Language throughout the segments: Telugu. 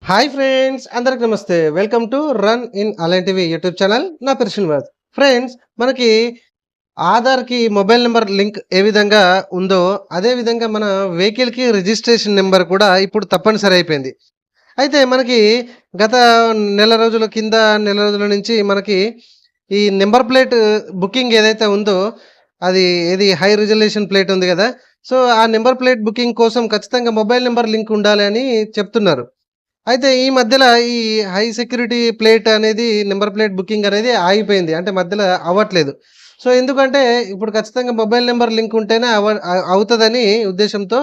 హాయ్ ఫ్రెండ్స్, అందరికి నమస్తే. Welcome to run in align TV YouTube channel. నా పేరు శ్రీనివాస్. ఫ్రెండ్స్, మనకి ఆధార్‌కి మొబైల్ నంబర్ లింక్ ఏ విధంగా ఉందో, అదే విధంగా మన వెహికల్‌కి రిజిస్ట్రేషన్ నెంబర్ కూడా ఇప్పుడు తప్పనిసరి అయిపోయింది. అయితే మనకి గత నెల రోజుల నుంచి మనకి ఈ నెంబర్ ప్లేట్ బుకింగ్ ఏదైతే ఉందో, అది ఏది హై రిజల్యూషన్ ప్లేట్ ఉంది గదా! సో, ఆ నెంబర్ ప్లేట్ బుకింగ్ కోసం ఖచ్చితంగా మొబైల్ నంబర్ లింక్ ఉండాలి అని చెప్తున్నారు. అయితే ఈ మధ్యలో ఈ హై సెక్యూరిటీ ప్లేట్ అనేది నంబర్ ప్లేట్ బుకింగ్ అనేది ఆగిపోయింది. అంటే మధ్యలో అవ్వట్లేదు. సో, ఎందుకంటే ఇప్పుడు ఖచ్చితంగా మొబైల్ నంబర్ లింక్ ఉంటేనే అవుతదని ఉద్దేశ్యంతో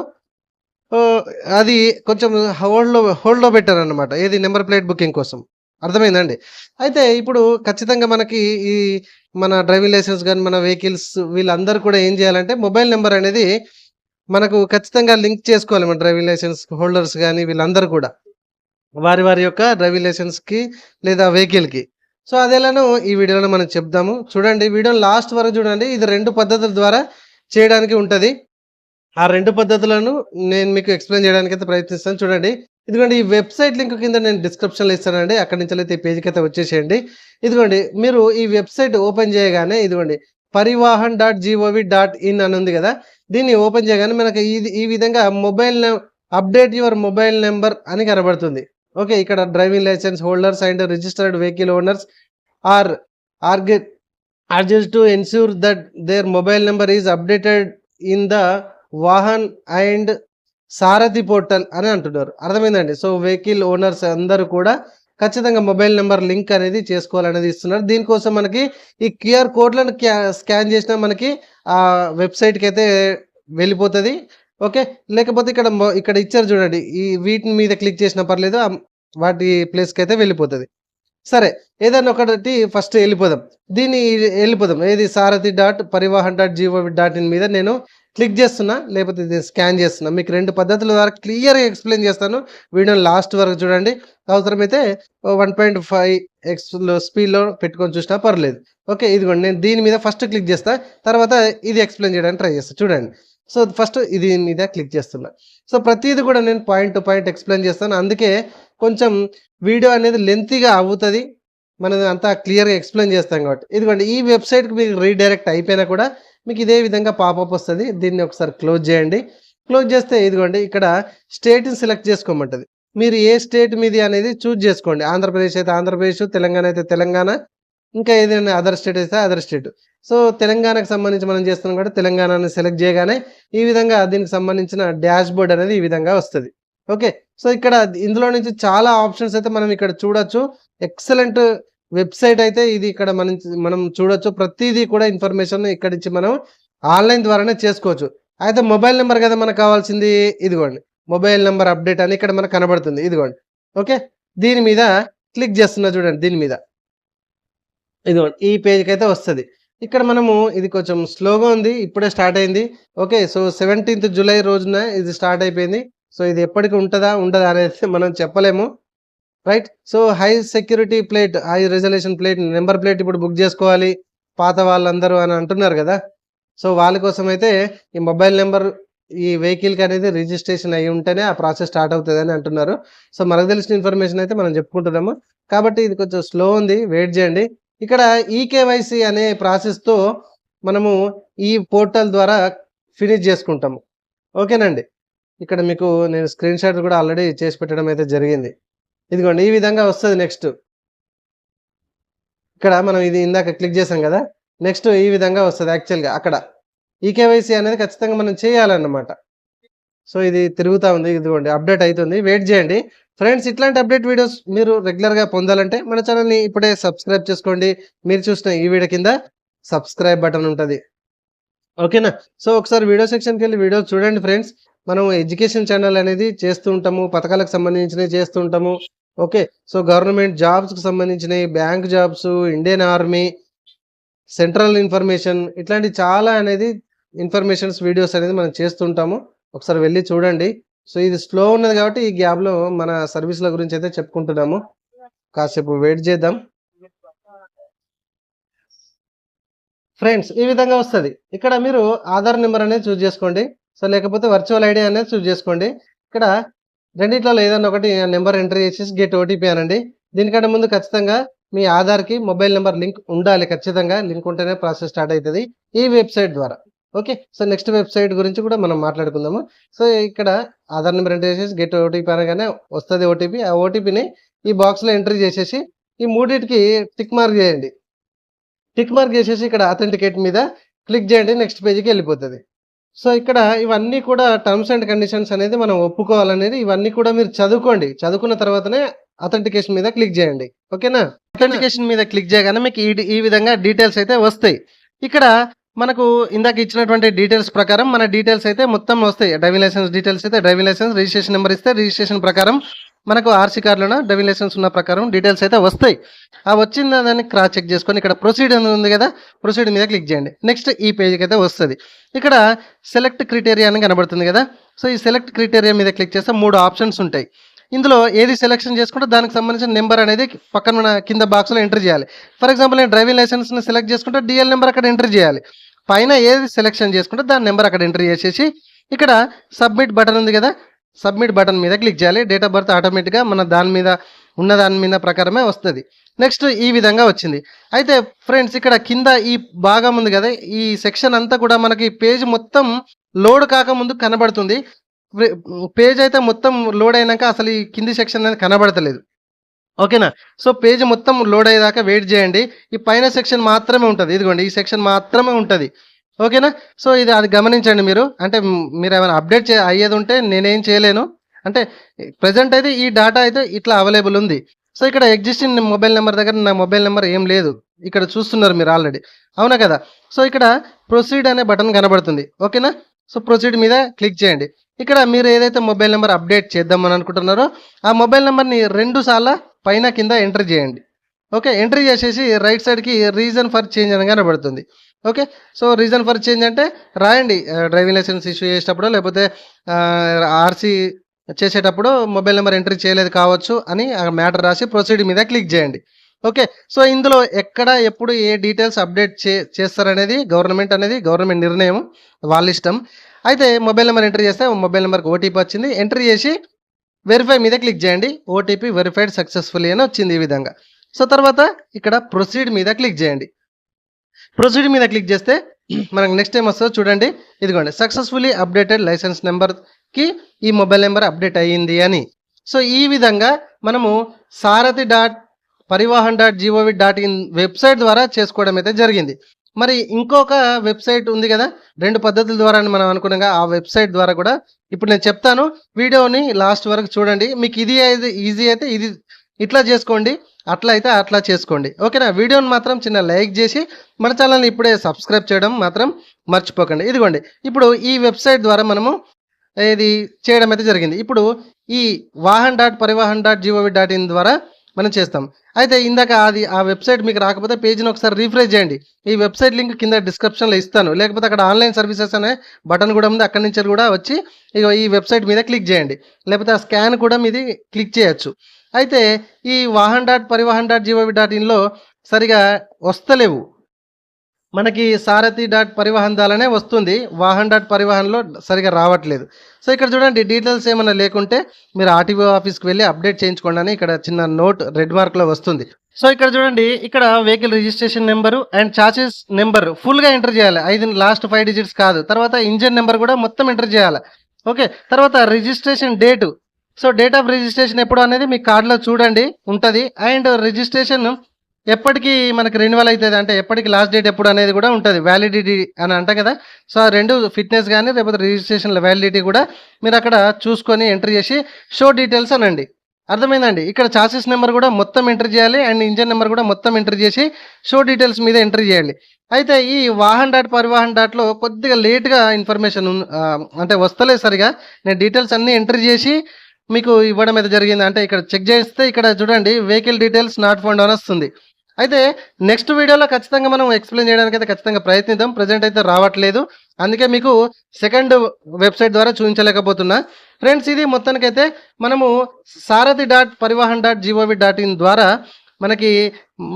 ఓహ్, అది కొంచెం హోల్డ్‌లో పెట్టారన్నమాట. ఏది నంబర్ ప్లేట్ బుకింగ్ కోసం. అర్థమైందా అండి? అయితే ఇప్పుడు ఖచ్చితంగా మనకి ఈ మన డ్రైవింగ్ లైసెన్స్ గాని, మన వెహికల్స్ వీళ్ళందరూ కూడా ఏం చేయాలంటే మొబైల్ నంబర్ అనేది మనకు ఖచ్చితంగా లింక్ చేసుకోవాలి. మన డ్రైవింగ్ లైసెన్స్ హోల్డర్స్ గాని వీళ్ళందరూ కూడా. వారి యొక్క డ్రైవింగ్ లైసెన్స్‌కి లేదా వెహికల్‌కి. సో, అదెలానో ఈ వీడియోలో మనం చెప్దాము. చూడండి, వీడియోని లాస్ట్ వరకు చూడండి. ఇది 2 పద్ధతుల ద్వారా చేయడానికి ఉంటది. ఆ 2 పద్ధతులను నేను మీకు ఎక్స్‌ప్లెయిన్ చేయడానికైతే ప్రయత్నిస్తాను. చూడండి, ఇదిగోండి ఈ వెబ్‌సైట్ లింక్ కింద నేను డిస్క్రిప్షన్‌లో ఇస్తానండి. అక్కడి నుంచెల్లైతే ఈ పేజ్‌కైతే వచ్చేసేయండి. ఇదిగోండి, మీరు ఈ వెబ్‌సైట్ ఓపెన్ చేయగానే ఇదిగోండి పరివాహన్.gov.in అని ఉంది గదా! దీన్ని ఓపెన్ చేయగానే మనకి ఈ విధంగా అప్డేట్ యువర్ మొబైల్ నంబర్ అని కనబడుతుంది. ఓకే. ఇక్కడ driving licence holders and registered vehicle owners are urged urged to ensure that their mobile number is updated in the Vahan and Sarathi portal అని అంటున్నారు. అర్థమైందండి? సో, వెహికల్ ఓనర్స్ అందరూ కూడా ఖచ్చితంగా మొబైల్ నంబర్ లింక్ అనేది చేసుకోవాలనేది ఇస్తున్నారు. దీనికోసం మనకి ఈ క్యూఆర్ కోడ్‌లను స్కాన్ చేసినా మనకి ఆ వెబ్‌సైట్‌కైతే వెళ్ళిపోతది. ఓకే. లేకపోతే ఇక్కడ ఇచ్చారు చూడండి. ఈ వీటి మీద క్లిక్ చేసినా పర్లేదు. వాటి ప్లేస్‌కైతే వెళ్ళిపోతది. సరే. ఏదన్నా ఒకటి ఫస్ట్ ఎళ్ళిపోదాం. ఎళ్ళిపోదాం. ఏది Sarathi dot Parivahan dot GOV dot in మీద నేను క్లిక్ చేస్తున్నా. లేకపోతే ఇది స్కాన్ చేస్తున్నా. మీకు 2 పద్ధతుల ద్వారా క్లియర్‌గా ఎక్స్‌ప్లెయిన్ చేస్తాను. వీడియోని లాస్ట్ వరకు చూడండి. అవసరమైతే 1.5 ఎక్స్‌లో స్పీడ్‌లో పెట్టుకొని చూసినా పర్లేదు. ఓకే. ఇదిగోండి, నేను దీని మీద ఫస్ట్ క్లిక్ చేస్తా. తర్వాత ఇది ఎక్స్‌ప్లెయిన్ చేయడానికి ట్రై చేస్తా. చూడండి. సో, ఫస్ట్ దీని మీద క్లిక్ చేస్తున్నా. సో, ప్రతీది కూడా నేను పాయింట్ టు పాయింట్ ఎక్స్‌ప్లెయిన్ చేస్తాను. అందుకే కొంచెం వీడియో అనేది లెంతీగా అవుతది. మనం అంతా క్లియర్‌గా ఎక్స్‌ప్లెయిన్ చేస్తాం కాబట్టి. ఇదిగోండి, ఈ వెబ్‌సైట్‌కి మీరు రీడైరెక్ట్ అయిపోయినా కూడా మీకు ఇదే విధంగా పాపప్ వస్తది. దీన్ని ఒకసారి క్లోజ్ చేయండి. క్లోజ్ చేస్తే ఇదిగోండి, ఇక్కడ స్టేట్‌ని సెలెక్ట్ చేసుకోమంటది. మీరు ఏ స్టేట్ మీది అనేది చూజ్ చేసుకోండి. ఆంధ్రప్రదేశ్ అయితే ఆంధ్రప్రదేశ్, తెలంగాణ అయితే తెలంగాణ, ఇంకా ఏదైనా అదర్ స్టేట్ అయితే అదర్ స్టేట్. సో, తెలంగాణకు సంబంధించి మనం చేస్తున్నాం కాబట్టి తెలంగాణని సెలెక్ట్ చేయగానే ఈ విధంగా దీనికి సంబంధించిన డాష్‌బోర్డ్ అనేది ఈ విధంగా వస్తది. ఓకే. సో, ఇందులో నుంచి చాలా ఆప్షన్స్ అయితే మనం ఇక్కడ చూడొచ్చు. ఎక్సలెంట్ వెబ్‌సైట్ అయితే ఇది. ఇక్కడ మనం చూడొచ్చు. ప్రతీదీ కూడా ఇన్ఫర్మేషన్ ఇక్కడి నుంచి మనం ఆన్‌లైన్ ద్వారానే చేసుకోవచ్చు. అయితే మొబైల్ నంబర్ కదా మనకు కావాల్సింది. ఇదిగోండి, మొబైల్ నంబర్ అప్డేట్ అని ఇక్కడ మనకు కనబడుతుంది. ఇదిగోండి. ఓకే. దీని మీద క్లిక్ చేస్తున్నా చూడండి. దీని మీద ఇదిగోండి, ఈ పేజ్‌కైతే వస్తది. ఇక్కడ మనము ఇది కొంచెం స్లోగా ఉంది. ఇప్పుడే స్టార్ట్ అయింది. ఓకే. సో, 17థ్ జులై రోజున ఇది స్టార్ట్ అయిపోయింది. సో, ఇది ఎప్పటికి ఉంటదా? ఉండదా? అనేది మనం చెప్పలేము. Right. So, high security plate, high resolution plate, number plate ఇప్పుడు బుక్ జేసుకోవాలి పాత వాళ్ళందరూ అని అంటున్నారు గదా! సో, వాళ్ళ కోసమైతే ఈ మొబైల్ నంబర్ ఈ వెహికల్‌కనేది రిజిస్ట్రేషన్ అయ్యి ఉంటేనే ఆ ప్రాసెస్ స్టార్ట్ అవుతదని అంటున్నారు. సో, మనకు తెలిసిన ఇన్ఫర్మేషన్ అయితే మనం జెప్పుకుంటున్నాము. కాబట్టి ఇది కొంచెం స్లో ఉంది. వెయిట్ జేయండి. ఇక్కడ ఈకేవైసీ అనే ప్రాసెస్‌తో మనము ఈ పోర్టల్ ద్వారా ఫినిష్ జేసుకుంటాము. ఓకేనండి. ఇక్కడ మీకు నేను స్క్రీన్ షాట్ గూడా ఆల్రెడీ చేసి పెట్టడం అయితే జరిగింది. ఇదిగోండి, ఈ విధంగా వస్తది నెక్స్ట్. ఇక్కడ మనం ఇది ఇందాక క్లిక్ చేసాం గదా! నెక్స్ట్ ఈ విధంగా వస్తది యాక్చువల్‌గా అక్కడ. ఈకేవైసీ అనేది ఖచ్చితంగా మనం చేయాలన్నమాట. సో, ఇది తిరుగుతా ఉంది. ఇదిగోండి, అప్‌డేట్ అయితుంది. వెయిట్ జేయండి. ఫ్రెండ్స్, ఇట్లాంటి అప్‌డేట్ వీడియోస్ మీరు రెగ్యులర్‌గా పొందాలంటే మన ఛానెల్‌ని ఇప్పుడే సబ్స్క్రైబ్ చేసుకోండి. మీరు చూసిన ఈ వీడియో కింద సబ్స్క్రైబ్ బటన్ ఉంటది. ఓకేనా? సో, ఒకసారి వీడియో సెక్షన్‌కెళ్ళి వీడియో చూడండి ఫ్రెండ్స్. మనం ఎడ్యుకేషన్ ఛానల్ అనేది చేస్తూ ఉంటాము. పథకాలకు సంబంధించినవి చేస్తూ ఉంటాము. ఓకే. సో, గవర్నమెంట్ జాబ్స్‌కి సంబంధించినయి, bank jobs, Indian army, central information, ఇట్లాంటి చాలా అనేది ఇన్ఫర్మేషన్స్ వీడియోస్ అనేది మనం చేస్తూ ఉంటాము. ఒకసారి వెళ్లి చూడండి. సో, ఇది స్లో ఉన్నది కాబట్టి ఈ గ్యాప్‌లో మన సర్వీస్‌ల గురించి అయితే చెప్పుకుంటున్నాము. కాసేపు వెయిట్ చేద్దాం. ఫ్రెండ్స్, ఈ విధంగా వస్తది. ఇక్కడ మీరు ఆధార్ నంబర్ అనేది చూజ్ చేసుకోండి. సో, లేకపోతే వర్చువల్ ఐడీ అనేది చూజ్ చేసుకోండి. ఇక్కడ రెండిట్లలో ఏదైనా ఒకటి నెంబర్ ఎంటర్ చేసేసి గెట్ ఓటీపీ అనండి. దీనికంటే ముందు ఖచ్చితంగా మీ ఆధార్‌కి మొబైల్ నంబర్ లింక్ ఉండాలి ఖచ్చితంగా. లింక్ ఉంటేనే ప్రాసెస్ స్టార్ట్ అయితది ఈ వెబ్‌సైట్ ద్వారా. ఓకే. సో, నెక్స్ట్ వెబ్‌సైట్ గురించి కూడా మనం మాట్లాడుకుందాము. సో, ఇక్కడ ఆధార్ నంబర్ ఎంటర్ చేసేసి గెట్ ఓటీపీ అనగానే వస్తది ఓటీపీ. ఆ ఓటీపీని ఈ బాక్స్‌లో ఎంట్రీ చేసేసి ఈ మూడిటికి టిక్ మార్క్ చేయండి. టిక్ మార్క్ చేసేసి ఇక్కడ అథెంటికేట్ మీద క్లిక్ చేయండి. నెక్స్ట్ పేజ్‌కి వెళ్ళిపోతది. సో, ఇక్కడ ఇవన్నీ కూడా టర్మ్స్ అండ్ కండిషన్స్ అనేది మనం ఒప్పుకోవాలనేది ఇవన్నీ కూడా మీరు చదువుకోండి. చదువుకున్న తర్వాతనే అథెంటికేషన్ మీద క్లిక్ చేయండి. ఓకేనా? అథెంటికేషన్ మీద క్లిక్ చేయగానే మీకు ఈ విధంగా డీటెయిల్స్ అయితే వస్తాయి. ఇక్కడ మనకు ఇందాక ఇచ్చినటువంటి డీటెయిల్స్ ప్రకారం మన డీటెయిల్స్ అయితే మొత్తం వస్తాయి. డ్రైవింగ్ లైసెన్స్ డీటెయిల్స్ అయితే డ్రైవింగ్ లైసెన్స్, రిజిస్ట్రేషన్ నెంబర్ ఇస్తే రిజిస్ట్రేషన్ ప్రకారం మనకు ఆర్సీ కార్డులోన డ్రైవింగ్ లైసెన్స్ ఉన్న ప్రకారం డీటెయిల్స్ అయితే వస్తాయి. ఆ వచ్చిన దాన్ని క్రాస్ చెక్ చేసుకొని ఇక్కడ ప్రొసీడ్ అని ఉంది కదా, ప్రొసీడ్ మీద క్లిక్ చేయండి. నెక్స్ట్ ఈ పేజ్కి అయితే వస్తుంది. ఇక్కడ సెలెక్ట్ క్రైటీరియా అని కనబడుతుంది కదా. సో, ఈ సెలెక్ట్ క్రైటీరియా మీద క్లిక్ చేస్తే 3 ఆప్షన్స్ ఉంటాయి. ఇందులో ఏది సెలెక్షన్ చేసుకుంటే దానికి సంబంధించిన నెంబర్ అనేది పక్కన మన కింద బాక్స్లో ఎంటర్ చేయాలి. ఫర్ ఎగ్జాంపుల్ నేను డ్రైవింగ్ లైసెన్స్ని సెలెక్ట్ చేసుకుంటే డిఎల్ నెంబర్ అక్కడ ఎంటర్ చేయాలి. పైన ఏది సెలెక్షన్ చేసుకుంటే దాని నెంబర్ అక్కడ ఎంటర్ చేసేసి ఇక్కడ సబ్మిట్ బటన్ ఉంది కదా, సబ్మిట్ బటన్ మీద క్లిక్ చేయాలి. డేట్ ఆఫ్ బర్త్ ఆటోమేటిక్గా మన దాని మీద ప్రకారమే వస్తుంది. నెక్స్ట్ ఈ విధంగా వచ్చింది. అయితే ఫ్రెండ్స్ ఇక్కడ కింద ఈ భాగం ఉంది కదా, ఈ సెక్షన్ అంతా కూడా మనకి పేజ్ మొత్తం లోడ్ కాకముందు కనబడుతుంది. పేజ్ అయితే మొత్తం లోడ్ అయినాక అసలు ఈ కింది సెక్షన్ అనేది కనబడతలేదు. ఓకేనా? సో, పేజ్ మొత్తం లోడ్ అయ్యేదాకా వెయిట్ చేయండి. ఈ పైన సెక్షన్ మాత్రమే ఉంటుంది. ఇదిగోండి ఈ సెక్షన్ మాత్రమే ఉంటుంది. ఓకేనా? సో, అది గమనించండి మీరు. అంటే మీరు ఏమైనా అప్డేట్ అయ్యేది ఉంటే నేనేం చేయలేను. అంటే ప్రెజెంట్ అయితే ఈ డేటా అయితే ఇట్లా అవైలబుల్ ఉంది. సో, ఇక్కడ ఎగ్జిస్టింగ్ మొబైల్ నెంబర్ దగ్గర నా మొబైల్ నెంబర్ ఏం లేదు. ఇక్కడ చూస్తున్నారు మీరు ఆల్రెడీ. అవునా కదా? సో, ఇక్కడ ప్రొసీడ్ అనే బటన్ కనబడుతుంది. ఓకేనా? సో, ప్రొసీడ్ మీద క్లిక్ చేయండి. ఇక్కడ మీరు ఏదైతే మొబైల్ నెంబర్ అప్డేట్ చేద్దామని అనుకుంటున్నారో ఆ మొబైల్ నెంబర్ని 2 సార్ల పైన కింద ఎంటర్ చేయండి. ఓకే. ఎంట్రీ చేసేసి రైట్ సైడ్‌కి రీజన్ ఫర్ చేంజ్ అని కనబడుతుంది. Okay. So, reason for change అంటే రాయండి. డ్రైవింగ్ లైసెన్స్ ఇష్యూ చేసేటప్పుడో లేకపోతే ఆర్సీ చేసేటప్పుడు మొబైల్ నెంబర్ ఎంట్రీ చేయలేదు కావచ్చు అని ఆ మ్యాటర్ రాసి ప్రొసీడ్ మీద క్లిక్ చేయండి. ఓకే. సో, ఇందులో ఎక్కడ, ఎప్పుడు, ఏ డీటెయిల్స్ అప్డేట్ చేస్తారనేది గవర్నమెంట్ నిర్ణయం. వాళ్ళ ఇష్టం. అయితే మొబైల్ నెంబర్ ఎంట్రీ చేస్తే మొబైల్ నెంబర్‌కి ఓటీపీ వచ్చింది. ఎంట్రీ చేసి వెరిఫై మీద క్లిక్ చేయండి. ఓటీపీ వెరిఫైడ్ సక్సెస్‌ఫుల్లీ అని వచ్చింది ఈ విధంగా. సో, తర్వాత ఇక్కడ ప్రొసీడ్ మీద క్లిక్ చేయండి. ప్రొసీడ్ మీద క్లిక్ చేస్తే మనకు నెక్స్ట్ ఏం వస్తుందో చూడండి. ఇదిగోండి సక్సెస్‌ఫుల్లీ అప్డేటెడ్ లైసెన్స్ నెంబర్‌కి ఈ మొబైల్ నెంబర్ అప్డేట్ అయ్యింది అని. సో, ఈ విధంగా మనము సారథి.పరివాహన్.gov.in వెబ్సైట్ ద్వారా చేసుకోవడం అయితే జరిగింది. మరి ఇంకొక వెబ్సైట్ ఉంది కదా, 2 పద్ధతుల ద్వారా మనం అనుకున్నాగా ఆ వెబ్సైట్ ద్వారా కూడా ఇప్పుడు నేను చెప్తాను. వీడియోని లాస్ట్ వరకు చూడండి. మీకు ఇది ఈజీ అయితే ఇది ఇట్లా చేసుకోండి. అట్లా అయితే అట్లా చేసుకోండి. ఓకేనా? వీడియోని మాత్రం చిన్న లైక్ చేసి మన ఛానల్ని ఇప్పుడే సబ్స్క్రైబ్ చేయడం మాత్రం మర్చిపోకండి. ఇదిగోండి ఇప్పుడు ఈ వెబ్సైట్ ద్వారా మనము ఇది చేయడం అయితే జరిగింది. ఇప్పుడు ఈ వాహన్.పరివాహన్.gov.in ద్వారా మనం చేస్తాం. అయితే ఇందాక ఆ వెబ్సైట్ మీకు రాకపోతే పేజ్‌ని ఒకసారి రిఫ్రెష్ చేయండి. ఈ వెబ్సైట్ లింక్ కింద డిస్క్రిప్షన్‌లో ఇస్తాను. లేకపోతే అక్కడ ఆన్‌లైన్ సర్వీసెస్ అనే బటన్ కూడా ఉంది. అక్కడి నుంచి కూడా వచ్చి ఇగో ఈ వెబ్సైట్ మీద క్లిక్ చేయండి. లేకపోతే ఆ స్కాన్ కూడా మీది క్లిక్ చేయొచ్చు. అయితే ఈ వాహన్.పరివాహన్.gov.inలో సరిగా వస్తలేవు. మనకి సారథి.పరివాహన్ దాలనే వస్తుంది. వాహన్.పరివాహన్‌లో సరిగా రావట్లేదు. సో, ఇక్కడ చూడండి డీటెయిల్స్ ఏమన్నా లేకుంటే మీరు ఆర్టీఓ ఆఫీస్‌కి వెళ్ళి అప్డేట్ చేయించుకోండి అని ఇక్కడ చిన్న నోట్ రెడ్ మార్క్‌లో వస్తుంది. సో, ఇక్కడ చూడండి ఇక్కడ vehicle registration number and chassis number ఫుల్‌గా ఎంటర్ చేయాలి. లాస్ట్ 5 డిజిట్స్ కాదు. తర్వాత ఇంజిన్ నెంబర్ కూడా మొత్తం ఎంటర్ చేయాలి. ఓకే. తర్వాత registration date. So, date of registration ఎప్పుడు అనేది మీ కార్డులో చూడండి ఉంటది. అండ్ రిజిస్ట్రేషన్ ఎప్పటికి మనకి రెన్యువల్ అవుతుంది అంటే ఎప్పటికి లాస్ట్ డేట్ ఎప్పుడు అనేది కూడా ఉంటుంది. వ్యాలిడిటీ అని అంటాం కదా. సో, ఆ 2 ఫిట్నెస్ కానీ లేకపోతే రిజిస్ట్రేషన్ల వ్యాలిడిటీ కూడా మీరు అక్కడ చూసుకొని ఎంటర్ చేసి షో డీటెయిల్స్ అనండి. అర్థమైందండి? ఇక్కడ చాసిస్ నెంబర్ కూడా మొత్తం ఎంటర్ చేయాలి అండ్ ఇంజన్ నెంబర్ కూడా మొత్తం ఎంటర్ చేసి షో డీటెయిల్స్ మీద ఎంటర్ చేయాలి. అయితే ఈ వాహన్.పరివాహన్.లో కొద్దిగా లేట్గా ఇన్ఫర్మేషన్ అంటే వస్తలేదు సరిగా. నేను డీటెయిల్స్ అన్నీ ఎంటర్ చేసి మీకు ఇవ్వడం అయితే జరిగింది. అంటే ఇక్కడ చెక్ చేస్తే ఇక్కడ చూడండి వెహికల్ డీటెయిల్స్ నాట్ ఫౌండ్ అని వస్తుంది. అయితే నెక్స్ట్ వీడియోలో ఖచ్చితంగా మనం ఎక్స్ప్లెయిన్ చేయడానికి అయితే ఖచ్చితంగా ప్రయత్నిద్దాం. ప్రెజెంట్ అయితే రావట్లేదు. అందుకే మీకు సెకండ్ వెబ్సైట్ ద్వారా చూపించలేకపోతున్నా. ఫ్రెండ్స్ ఇది మొత్తానికైతే మనము సారథి.పరివాహన్.gov.in ద్వారా మనకి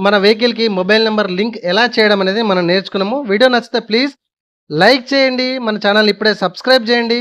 మన వెహికల్‌కి మొబైల్ నెంబర్ లింక్ ఎలా చేయడం అనేది మనం నేర్చుకున్నాము. వీడియో నచ్చితే ప్లీజ్ లైక్ చేయండి. మన ఛానల్ ఇప్పుడే సబ్స్క్రైబ్ చేయండి.